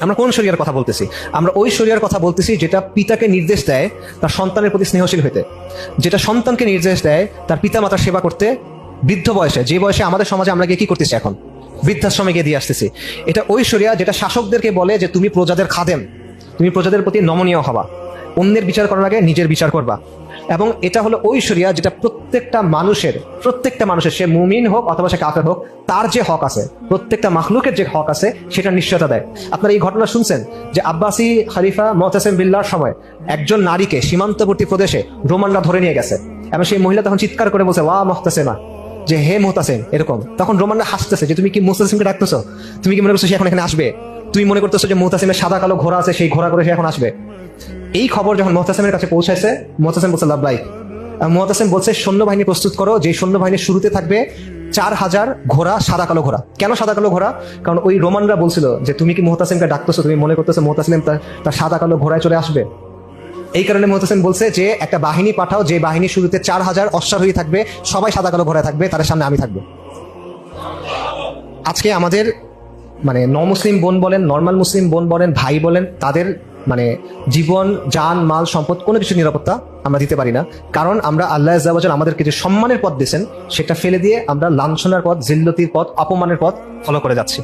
আমরা কোন শরিয়ার কথা বলতেছি? আমরা ওই শরিয়ার কথা বলতেছি যেটা পিতাকে নির্দেশ দেয় তার সন্তানের প্রতি স্নেহশীল হইতে, যেটা সন্তানকে নির্দেশ দেয় তার পিতা মাতার সেবা করতে বৃদ্ধ বয়সে, যে বয়সে আমাদের সমাজে আমরা গিয়ে কি করতেছি এখন, বৃদ্ধাশ্রমে গিয়ে দিয়ে আসতেছি। এটা ওই শরিয়া যেটা শাসকদেরকে বলে যে তুমি প্রজাদের খাদেম, তুমি প্রজাদের প্রতি নমনীয় হবা, অন্যের বিচার করার আগে নিজের বিচার করবা। এবং এটা হলো ওই শরিয়া যেটা প্রত্যেকটা মানুষের সে মুমিন হোক অথবা সে কাফের হোক, তার যে হক আছে, প্রত্যেকটা মাখলুকের যে হক আছে সেটা নিশ্চয়তা দেয়। আপনারা এই ঘটনা শুনছেন যে আব্বাসী খলিফা মুতাসিম বিল্লাহর সময় একজন নারীকে সীমান্তবর্তী প্রদেশে রোমানরা ধরে নিয়ে গেছে, এবং সেই মহিলা তখন চিৎকার করে বলছে ওয়া মুহতাসিমা, যে হে মুহতাসিম, এরকম। তখন রোমানরা হাসতেছে যে তুমি কি মুহতাসিমকে ডাকতেছো, তুমি কি মনে করছো সে এখন এখানে আসবে, তুমি মনে করতেছো যে মুহতাসিমের সাদা কালো ঘোড়া আছে, সেই ঘোড়া করে সে এখন আসবে। এই খবর যখন মুহতাসিমের কাছে পৌঁছাইছে, মুহতাসিম বলছে লাব্বাইক। মুহতাসিম বলছে সৈন্যবাহিনী প্রস্তুত করো, যে সৈন্যবাহিনীর শুরুতে থাকবে 4000 ঘোড়া, সাদা কালো ঘোড়া। কেন সাদা কালো ঘোড়া? কারণ ওই রোমানরা বলছিল যে তুমি কি মুহতাসিমকে ডাকতেছো, তুমি মনে করতেছো মুহতাসিম তার সাদা কালো ঘোড়ায় চলে আসবে। এই কারণে মুহতাসিম বলছে যে একটা বাহিনী পাঠাও, যে বাহিনীর শুরুতে 4000 অশ্বারোহী থাকবে, সবাই সাদা কালো ঘোড়ায় থাকবে, তাদের সামনে আমি থাকবো। আজকে আমাদের মানে মুসলিম বোন বলেন, নর্মাল মুসলিম বোন বলেন, ভাই বলেন, তাদের মানে জীবন, জান, মাল, সম্পদ কোনো কিছু নিরাপত্তা আমরা দিতে পারি না। কারণ আমরা আল্লাহ আজ্জা ওয়া জাল আমাদেরকে যে সম্মানের পথ দিয়েছেন সেটা ফেলে দিয়ে আমরা লাঞ্ছনার পথ, জিল্লতির পথ, অপমানের পথ ফলো করে যাচ্ছি।